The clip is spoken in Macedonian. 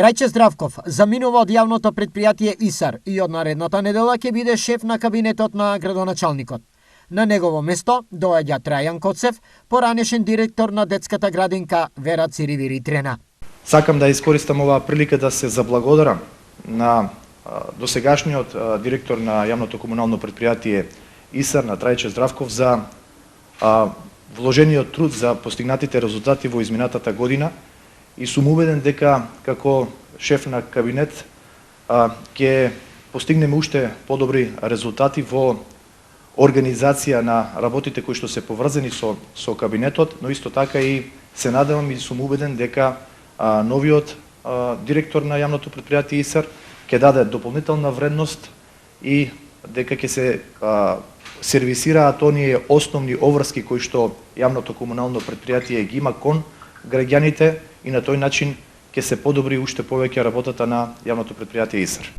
Трајче Здравков заминува од јавното претпријатие ИСАР и од наредната недела ќе биде шеф на кабинетот на градоначалникот. На негово место доаѓа Трајан Коцев, поранешен директор на детската градинка Вера Циривири Трена. Сакам да искористам оваа прилика да се заблагодарам на досегашниот директор на јавното комунално претпријатие ИСАР, на Трајче Здравков, за вложениот труд за постигнатите резултати во изминатата година и сум убеден дека како шеф на кабинет ќе постигнеме уште подобри резултати во организација на работите кои што се поврзани со кабинетот, но исто така и се надевам и сум убеден дека новиот директор на јавното претпријатие ИСАР ќе даде дополнителна вредност и дека ќе се сервисираат оние основни обврски кои што јавното комунално претпријатие ги има кон граѓаните и на тој начин ќе се подобри уште повеќе работата на јавното претпријатие ИСАР.